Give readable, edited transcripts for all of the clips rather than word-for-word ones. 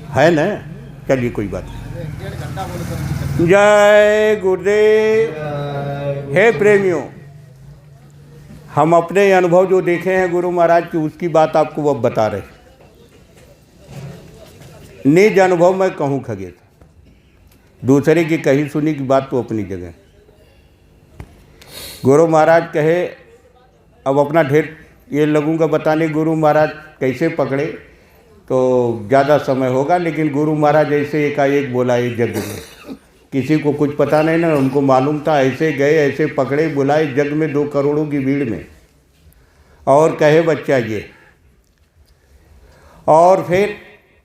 है ना, चलिए कोई बात नहीं। जय गुरुदेव। हे प्रेमियों, हम अपने अनुभव जो देखे हैं गुरु महाराज की, उसकी बात आपको अब बता रहे। निज अनुभव मैं कहूँ खगेश, दूसरे की कही सुनी की बात तो अपनी जगह। गुरु महाराज कहे, अब अपना ढेर ये लगूंगा बताने गुरु महाराज कैसे पकड़े तो ज़्यादा समय होगा, लेकिन गुरु महाराज ऐसे एकाएक बोला एक जग में, किसी को कुछ पता नहीं ना, उनको मालूम था, ऐसे गए ऐसे पकड़े बुलाए जग में 2 करोड़ों की भीड़ में, और कहे बच्चा ये। और फिर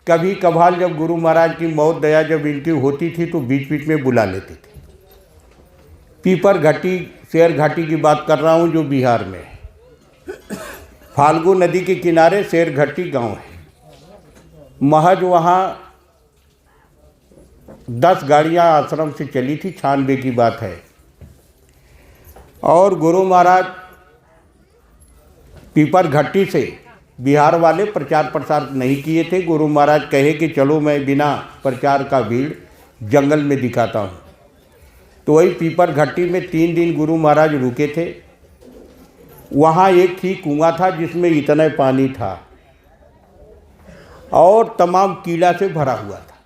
कभी कभार जब गुरु महाराज की मौत दया जब इनकी होती थी तो बीच बीच में बुला लेते थे। पीपर घाटी, शेर घाटी की बात कर रहा हूँ जो बिहार में है। फाल्गु नदी के किनारे शेर घाटी गांव है। महज वहाँ 10 गाड़ियाँ आश्रम से चली थी, 96 की बात है। और गुरु महाराज पीपर घाटी से बिहार वाले प्रचार प्रसार नहीं किए थे। गुरु महाराज कहे कि चलो मैं बिना प्रचार का भीड़ जंगल में दिखाता हूँ। तो वही पीपर घाटी में 3 दिन गुरु महाराज रुके थे। वहाँ एक ही कुआं था जिसमें इतना पानी था और तमाम कीड़ा से भरा हुआ था।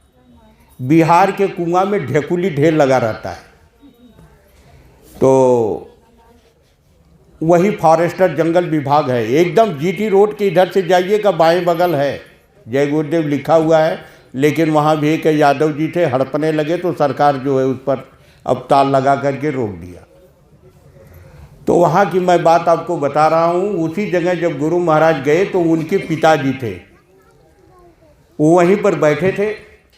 बिहार के कुआं में ढेकुली ढेर लगा रहता है। तो वही फॉरेस्टर जंगल विभाग है, एकदम जीटी रोड के इधर से जाइएगा बाएं बगल है, जय गुरुदेव लिखा हुआ है। लेकिन वहाँ भी एक यादव जी थे, हड़पने लगे तो सरकार जो है उस पर अब ताल लगा करके रोक दिया। तो वहाँ की मैं बात आपको बता रहा हूँ। उसी जगह जब गुरु महाराज गए तो उनके पिताजी थे, वो वहीं पर बैठे थे।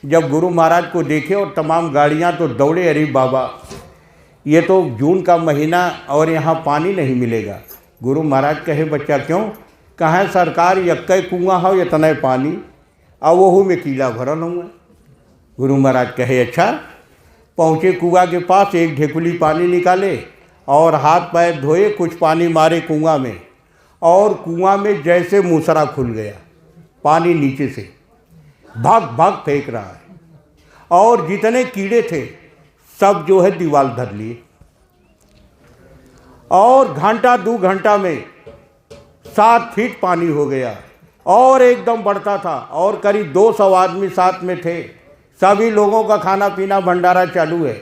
जब गुरु महाराज को देखे और तमाम गाड़ियाँ तो दौड़े, अरे बाबा ये तो जून का महीना और यहाँ पानी नहीं मिलेगा। गुरु महाराज कहे बच्चा क्यों? कहाँ सरकार यक्के कुआं हो इतना पानी और वहू में कीड़ा भरल हुआ। गुरु महाराज कहे अच्छा। पहुँचे कुआं के पास, एक ढेकुली पानी निकाले और हाथ पैर धोए, कुछ पानी मारे कुआं में, और कुआं में जैसे मूसरा खुल गया, पानी नीचे से भाग भाग फेंक रहा है। और जितने कीड़े थे सब जो है दीवार धर लिए। और घंटा 2 घंटा में 7 फीट पानी हो गया और एकदम बढ़ता था। और करीब 200 आदमी साथ में थे। सभी लोगों का खाना पीना भंडारा चालू है।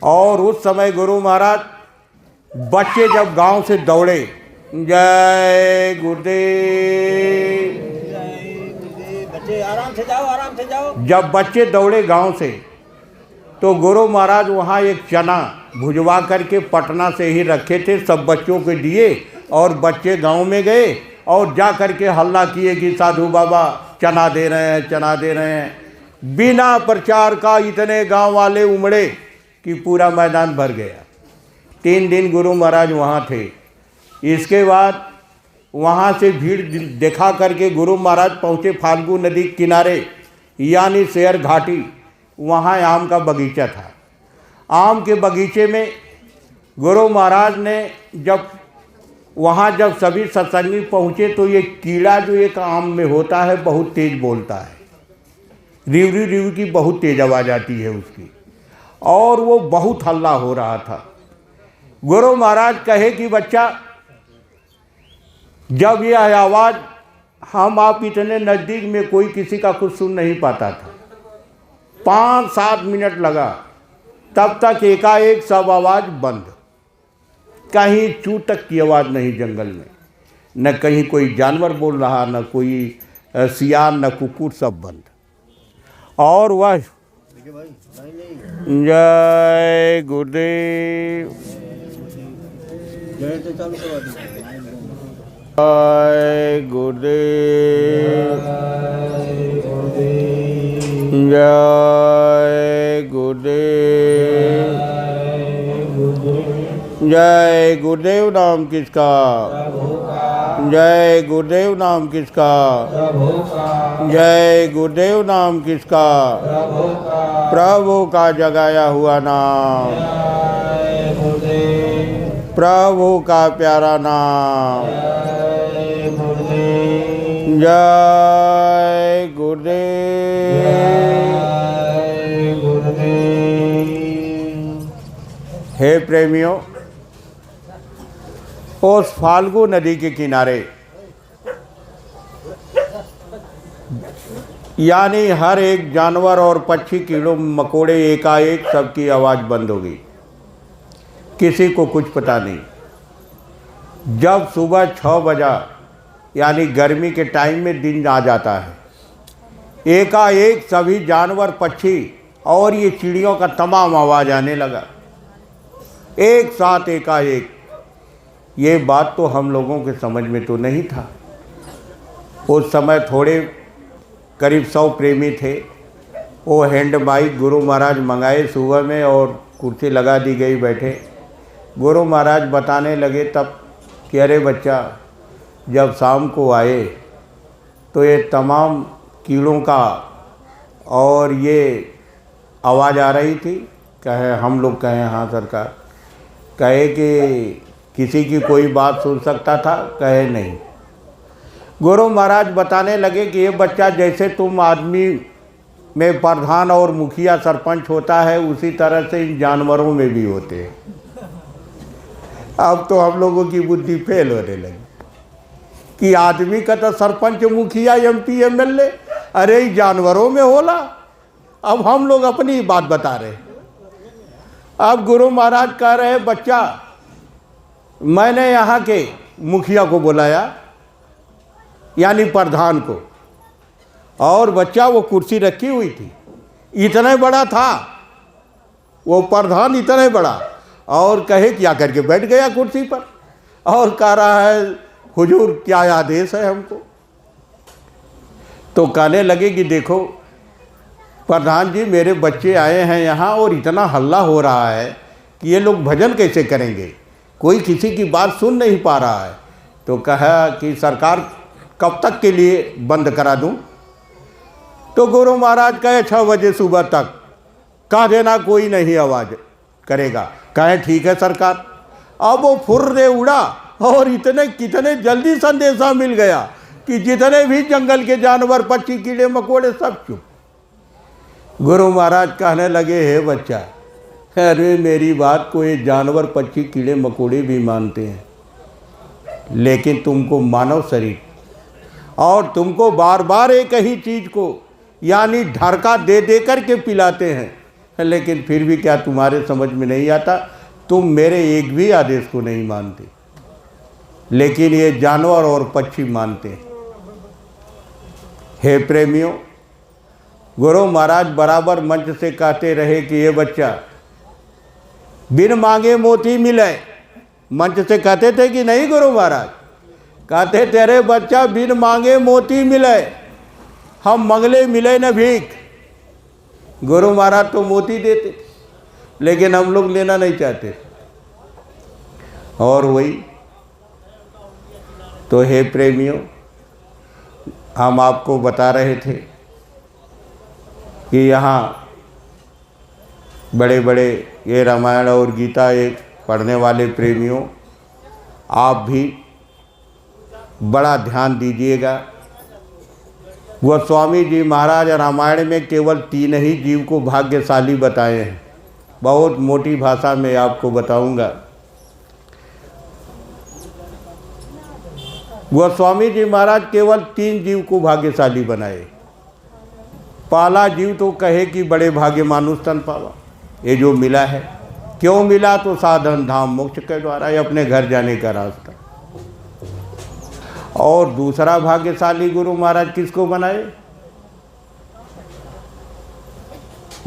और उस समय गुरु महाराज, बच्चे जब गांव से दौड़े, जय गुरुदेव, बच्चे आराम से जाओ, आराम से जाओ। जब बच्चे दौड़े गांव से तो गुरु महाराज वहाँ एक चना भुजवा करके पटना से ही रखे थे, सब बच्चों को दिए। और बच्चे गांव में गए और जा करके हल्ला किए कि साधु बाबा चना दे रहे हैं, चना दे रहे हैं। बिना प्रचार का इतने गांव वाले उमड़े कि पूरा मैदान भर गया। 3 दिन गुरु महाराज वहाँ थे। इसके बाद वहाँ से भीड़ देखा करके गुरु महाराज पहुँचे फाल्गु नदी किनारे, यानी शेर घाटी। वहाँ आम का बगीचा था। आम के बगीचे में गुरु महाराज ने जब सभी सत्संगी पहुँचे तो ये कीड़ा जो एक आम में होता है बहुत तेज़ बोलता है, रिवरी रिव की बहुत तेज़ आवाज़ आती है उसकी, और वो बहुत हल्ला हो रहा था। गुरु महाराज कहे कि बच्चा, जब यह आवाज़ हम आप इतने नज़दीक में कोई किसी का कुछ सुन नहीं पाता था। 5-7 मिनट लगा, तब तक एकाएक सब आवाज़ बंद। कहीं चू तक की आवाज़ नहीं जंगल में, न कहीं कोई जानवर बोल रहा, न कोई सियार, न कुकुर, सब बंद। और वह जय गुरुदेव, जय गुरुदेव, जय गुरुदेव, जय गुरुदेव नाम किसका? जय गुरुदेव नाम किसका? जय गुरुदेव नाम किसका? प्रभु का जगाया हुआ नाम, प्रभु का प्यारा नाम। जय गुरु। गुरुदेव। जय गुरुदेव। हे प्रेमियों, उस फाल्गु नदी के किनारे यानी हर एक जानवर और पक्षी, कीड़ों मकोड़े एकाएक सबकी आवाज़ बंद हो गई। किसी को कुछ पता नहीं। जब सुबह 6 बजा यानी गर्मी के टाइम में दिन आ जाता है, एकाएक सभी जानवर, पक्षी और ये चिड़ियों का तमाम आवाज़ आने लगा एक साथ एकाएक। ये बात तो हम लोगों के समझ में तो नहीं था। उस समय थोड़े करीब 100 प्रेमी थे। वो हैंड माइक गुरु महाराज मंगाए सुबह में और कुर्सी लगा दी गई, बैठे। गुरु महाराज बताने लगे तब कि अरे बच्चा, जब शाम को आए तो ये तमाम कीड़ों का और ये आवाज़ आ रही थी। कहे हम लोग कहें हाँ सरकार। कहे कि किसी की कोई बात सुन सकता था? कहे नहीं। गुरु महाराज बताने लगे कि ये बच्चा, जैसे तुम आदमी में प्रधान और मुखिया सरपंच होता है, उसी तरह से इन जानवरों में भी होते हैं। अब तो हम लोगों की बुद्धि फेल होने लगी कि आदमी का तो सरपंच, मुखिया, MP, MLA, अरे ई जानवरों में होला। अब हम लोग अपनी बात बता रहे। अब गुरु महाराज कह रहे, बच्चा, मैंने यहाँ के मुखिया को बुलाया यानी प्रधान को, और बच्चा वो कुर्सी रखी हुई थी, इतने बड़ा था वो प्रधान, इतने बड़ा, और कहे क्या करके बैठ गया कुर्सी पर और कह रहा है हुजूर क्या आदेश है हमको। तो कहने लगे कि देखो प्रधान जी, मेरे बच्चे आए हैं यहाँ और इतना हल्ला हो रहा है कि ये लोग भजन कैसे करेंगे, कोई किसी की बात सुन नहीं पा रहा है। तो कहा कि सरकार कब तक के लिए बंद करा दूं? तो गुरु महाराज कहे 6 बजे सुबह तक कह देना, कोई नहीं आवाज़ करेगा। कहे ठीक है सरकार। अब वो फुर्रे उड़ा और इतने कितने जल्दी संदेशा मिल गया कि जितने भी जंगल के जानवर, पक्षी, कीड़े मकोड़े सब चुप। गुरु महाराज कहने लगे, हे बच्चा, अरे मेरी बात को ये जानवर, पक्षी, कीड़े मकोड़े भी मानते हैं, लेकिन तुमको मानव शरीर और तुमको बार बार एक ही चीज़ को यानी ढरका दे दे कर के पिलाते हैं, लेकिन फिर भी क्या तुम्हारे समझ में नहीं आता? तुम मेरे एक भी आदेश को नहीं मानते, लेकिन ये जानवर और पक्षी मानते हैं। हे प्रेमियों, गुरु महाराज बराबर मंच से कहते रहे कि ये बच्चा, बिन मांगे मोती मिले। मंच से कहते थे कि नहीं गुरु महाराज? कहते तेरे बच्चा, बिन मांगे मोती मिले, हम मंगले मिले न भीख। गुरु महाराज तो मोती देते, लेकिन हम लोग लेना नहीं चाहते। और वही तो हे प्रेमियों, हम आपको बता रहे थे कि यहाँ बड़े बड़े ये रामायण और गीता एक पढ़ने वाले प्रेमियों, आप भी बड़ा ध्यान दीजिएगा। गोस्वामी जी महाराज रामायण में केवल 3 ही जीव को भाग्यशाली बताए हैं। बहुत मोटी भाषा में आपको बताऊंगा। गोस्वामी जी महाराज केवल 3 जीव को भाग्यशाली बनाए। पहला जीव तो कहे कि बड़े भाग्य मानुष तन पावा, ये जो मिला है। क्यों मिला? तो साधन धाम मोक्ष के द्वारा, ये अपने घर जाने का रास्ता। और दूसरा भाग्यशाली गुरु महाराज किसको बनाए?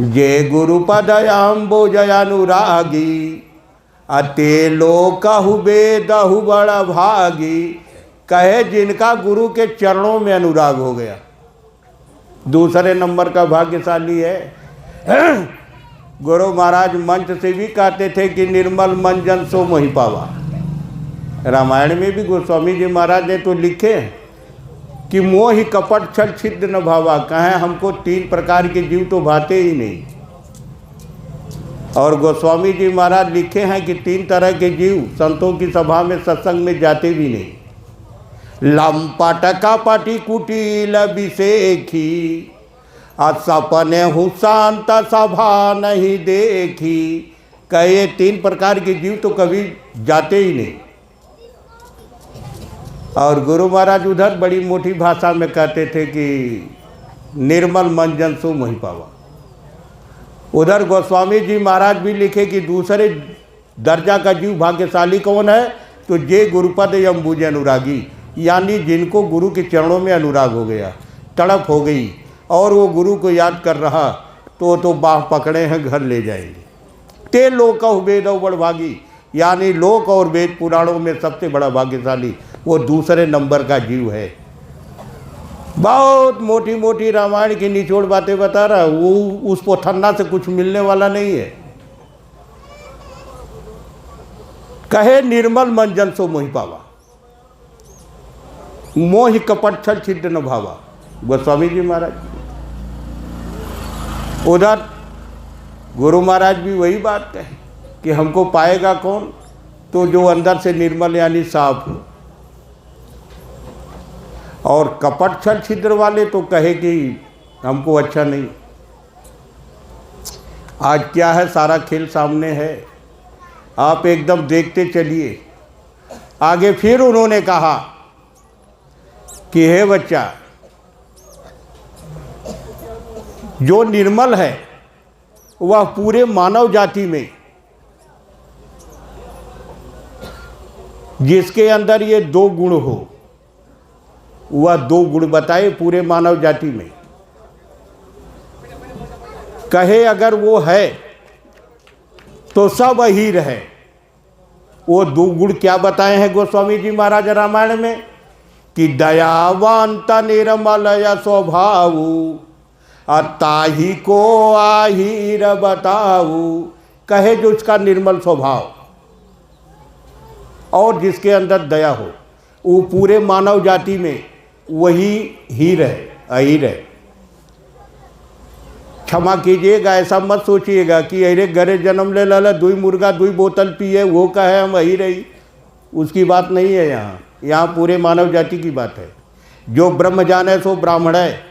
जय गुरु पदयाम्बोजयानुरागी, अते लोकहु बेदहु बड़ा भागी। कहे जिनका गुरु के चरणों में अनुराग हो गया, दूसरे नंबर का भाग्यशाली है। गुरु महाराज मंच से भी कहते थे कि निर्मल मन जन सो मोहि पावा। रामायण में भी गोस्वामी जी महाराज ने तो लिखे कि मोहि कपट छल छिद्र न भावा। कहें हमको 3 प्रकार के जीव तो भाते ही नहीं। और गोस्वामी जी महाराज लिखे हैं कि 3 तरह के जीव संतों की सभा में, सत्संग में जाते भी नहीं। लंपट कपटी कुटिल बिसेखी, सपने हूँ शांत सभा नहीं देखी। कहे 3 प्रकार के जीव तो कभी जाते ही नहीं। और गुरु महाराज उधर बड़ी मोटी भाषा में कहते थे कि निर्मल मन जन सो मोहि पावा। उधर गोस्वामी जी महाराज भी लिखे कि दूसरे दर्जा का जीव भाग्यशाली कौन है, तो जे गुरुपद अम्बुज अनुरागी, यानी जिनको गुरु के चरणों में अनुराग हो गया, तड़प हो गई और वो गुरु को याद कर रहा, तो बाह पकड़े हैं घर ले जाएंगे। ते लोक वेद बड़भागी, यानी लोक और वेद पुराणों में सबसे बड़ा भाग्यशाली वो दूसरे नंबर का जीव है। बहुत मोटी मोटी रामायण की निचोड़ बातें बता रहा, वो उस पोथन्ना से कुछ मिलने वाला नहीं है। कहे निर्मल मन जन सो मोहि पावा, मोहि कपट छल छिद्र न भावा, गोस्वामी जी महाराज। उधर गुरु महाराज भी वही बात कहे कि हमको पाएगा कौन, तो जो अंदर से निर्मल यानी साफ हो। और कपट छल छिद्र वाले तो कहे कि हमको अच्छा नहीं। आज क्या है, सारा खेल सामने है, आप एकदम देखते चलिए। आगे फिर उन्होंने कहा कि हे बच्चा, जो निर्मल है वह पूरे मानव जाति में, जिसके अंदर ये 2 गुण हो, वह 2 गुण बताए पूरे मानव जाति में। कहे अगर वो है तो सब अहीर है। वो 2 गुण क्या बताए हैं गोस्वामी जी महाराज रामायण में कि दयावंत निर्मल स्वभाव, ताही को आहीर बताऊ। कहे जो उसका निर्मल स्वभाव और जिसके अंदर दया हो, वो पूरे मानव जाति में वही हीर है, अहीर है। क्षमा कीजिएगा, ऐसा मत सोचिएगा कि अरे घरे जन्म ले ला 2 मुर्गा 2 बोतल पिए वो कहे हम अहीर ही, उसकी बात नहीं है। यहाँ पूरे मानव जाति की बात है। जो ब्रह्म जाने सो ब्राह्मण है।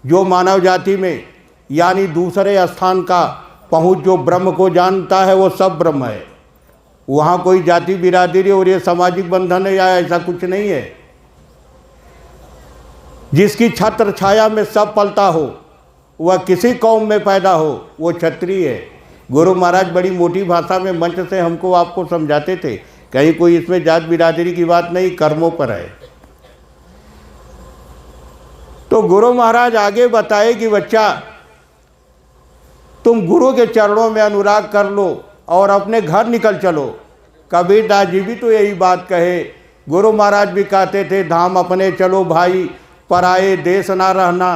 जो मानव जाति में यानी दूसरे स्थान का पहुँच जो ब्रह्म को जानता है वो सब ब्रह्म है। वहाँ कोई जाति बिरादरी और ये सामाजिक बंधन है या ऐसा कुछ नहीं है। जिसकी छत्र छाया में सब पलता हो, वह किसी कौम में पैदा हो, वो क्षत्रिय है। गुरु महाराज बड़ी मोटी भाषा में मंच से हमको आपको समझाते थे, कहीं कोई इसमें जात बिरादरी की बात नहीं, कर्मों पर है। तो गुरु महाराज आगे बताए कि बच्चा, तुम गुरु के चरणों में अनुराग कर लो और अपने घर निकल चलो। कबीरदास जी भी तो यही बात कहे। गुरु महाराज भी कहते थे, धाम अपने चलो भाई, पराए देश ना रहना,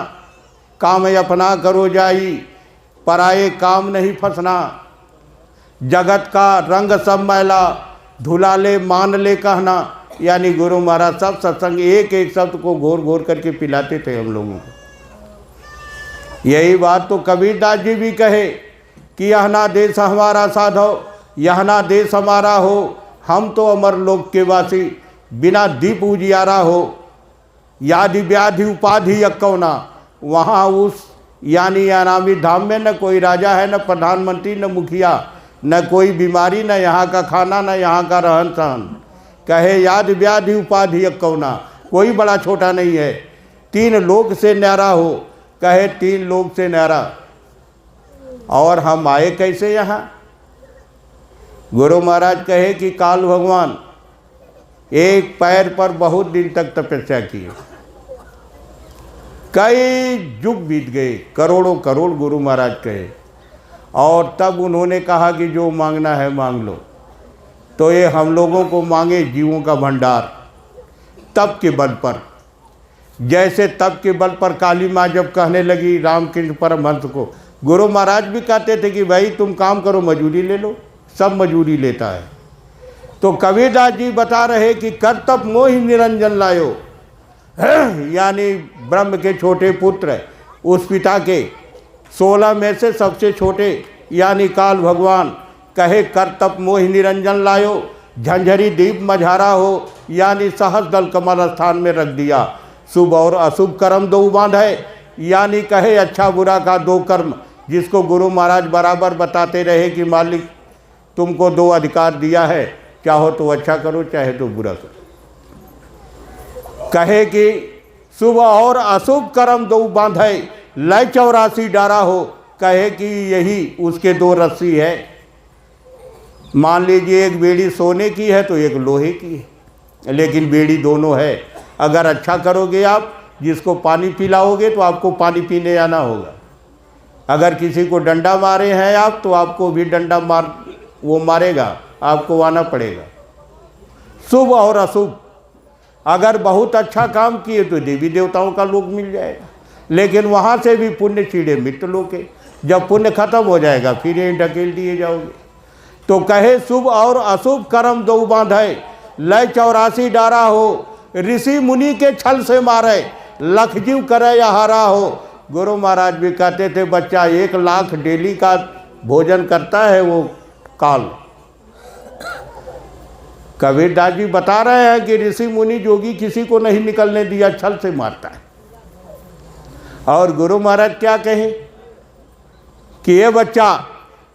काम अपना करो जाई, पराए काम नहीं फंसना। जगत का रंग सब मैला, धुला ले मान ले कहना। यानी गुरु महाराज सब सत्संग एक एक शब्द को घोर घोर करके पिलाते थे हम लोगों को। यही बात तो कबीरदास जी भी कहे कि यह ना देश हमारा साधो, यह ना देश हमारा हो, हम तो अमर लोक के वासी, बिना दीप उजियारा हो। यादि व्याधि उपाधि यकौना, वहाँ उस यानी अनामी धाम में न कोई राजा है, न प्रधानमंत्री, न मुखिया, न कोई बीमारी, न यहाँ का खाना, न यहाँ का रहन सहन। कहे याद व्याधि उपाधि यकौना, कोई बड़ा छोटा नहीं है। 3 लोक से न्यारा हो, कहे 3 लोक से न्यारा। और हम आए कैसे यहाँ? गुरु महाराज कहे कि काल भगवान एक पैर पर बहुत दिन तक तपस्या किए, कई युग बीत गए, करोड़ों करोड़ गुरु महाराज कहे। और तब उन्होंने कहा कि जो मांगना है मांग लो। तो ये हम लोगों को मांगे जीवों का भंडार, तप के बल पर। जैसे तप के बल पर काली माँ जब कहने लगी रामकृष्ण परमहंस को, गुरु महाराज भी कहते थे कि भाई तुम काम करो, मजूरी ले लो, सब मजूरी लेता है। तो कबीरदास जी बता रहे कि कर तप मोहि निरंजन लायो, यानी ब्रह्म के छोटे पुत्र उस पिता के 16 में से सबसे छोटे यानी काल भगवान कहे कर तप मोहि निरंजन लायो। झंझरी दीप मझारा हो, यानी सहस दल कमल स्थान में रख दिया। शुभ और अशुभ कर्म दो बांध है, यानी कहे अच्छा बुरा का दो कर्म, जिसको गुरु महाराज बराबर बताते रहे कि मालिक तुमको दो अधिकार दिया है, चाहो तो अच्छा करो चाहे तो बुरा करो। कहे कि शुभ और अशुभ कर्म दो बांध है, लय 84 डारा हो, कहे कि यही उसके दो रस्सी है। मान लीजिए एक बेड़ी सोने की है तो एक लोहे की है, लेकिन बेड़ी दोनों है। अगर अच्छा करोगे आप, जिसको पानी पिलाओगे तो आपको पानी पीने आना होगा। अगर किसी को डंडा मारे हैं आप, तो आपको भी डंडा वो मारेगा, आपको आना पड़ेगा। शुभ और अशुभ, अगर बहुत अच्छा काम किए तो देवी देवताओं का लोक मिल जाएगा, लेकिन वहाँ से भी पुण्य छीड़े मित्र लोग के। जब पुण्य खत्म हो जाएगा फिर यहीं ढकेल दिए जाओगे। तो कहे शुभ और अशुभ कर्म दो बांध है, लय 84 डारा हो, ऋषि मुनि के छल से मारे, लख जीव करे या हारा हो। गुरु महाराज भी कहते थे बच्चा 1 लाख डेली का भोजन करता है वो काल। कबीरदास जी बता रहे हैं कि ऋषि मुनि जोगी किसी को नहीं निकलने दिया, छल से मारता है। और गुरु महाराज क्या कहे कि ये बच्चा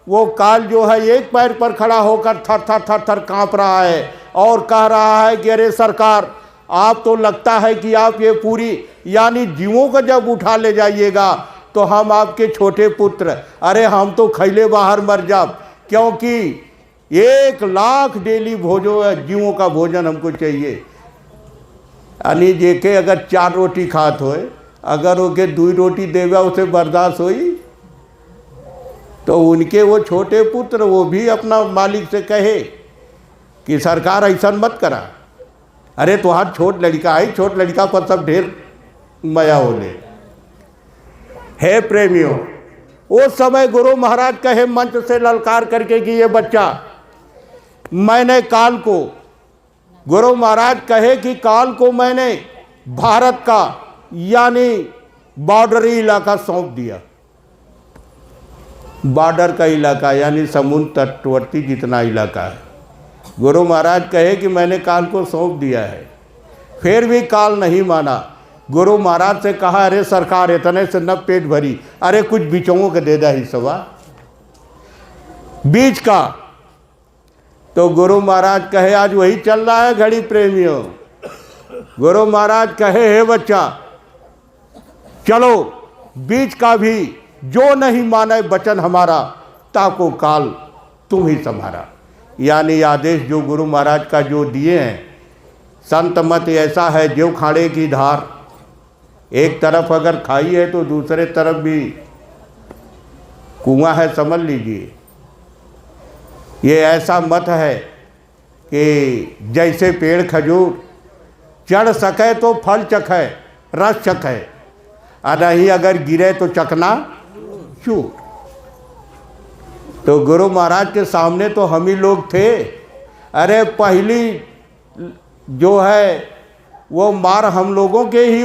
वो काल जो है एक पैर पर खड़ा होकर थर थर थर थर कांप रहा है और कह रहा है कि अरे सरकार, आप तो लगता है कि आप ये पूरी यानी जीवों को जब उठा ले जाइएगा तो हम आपके छोटे पुत्र, अरे हम तो खैले बाहर मर जाब, क्योंकि 1 लाख डेली जीवों का भोजन हमको चाहिए। यानी जेके अगर 4 रोटी खात होए, अगर ओके 2 रोटी देगा उसे बर्दाश्त होई, तो उनके वो छोटे पुत्र वो भी अपना मालिक से कहे कि सरकार ऐसा मत करा, अरे तुहार छोट लड़का है, छोट लड़का पर सब ढेर मया होले। हे प्रेमियों, उस समय गुरु महाराज कहे मंच से ललकार करके कि ये बच्चा, मैंने काल को, गुरु महाराज कहे कि काल को मैंने भारत का यानी बॉर्डरी इलाका सौंप दिया। बॉर्डर का इलाका यानी समुद्र तटवर्ती जितना इलाका है, गुरु महाराज कहे कि मैंने काल को सौंप दिया है। फिर भी काल नहीं माना। गुरु महाराज से कहा अरे सरकार इतने से न पेट भरी, अरे कुछ बिचौओं के दे दा हिस्सा बीच का। तो गुरु महाराज कहे आज वही चल रहा है घड़ी प्रेमियों। गुरु महाराज कहे हे बच्चा चलो बीच का भी, जो नहीं माने वचन हमारा, ताको काल तुम ही संभारा। यानी आदेश जो गुरु महाराज का जो दिए हैं, संत मत ऐसा है जो खाड़े की धार, एक तरफ अगर खाई है तो दूसरे तरफ भी कुआं है, समझ लीजिए। ये ऐसा मत है कि जैसे पेड़ खजूर चढ़ सके तो फल चखे, रस चखे, और नहीं अगर गिरे तो चखना चूर। तो गुरु महाराज के सामने तो हम ही लोग थे। अरे पहली जो है वो मार हम लोगों के ही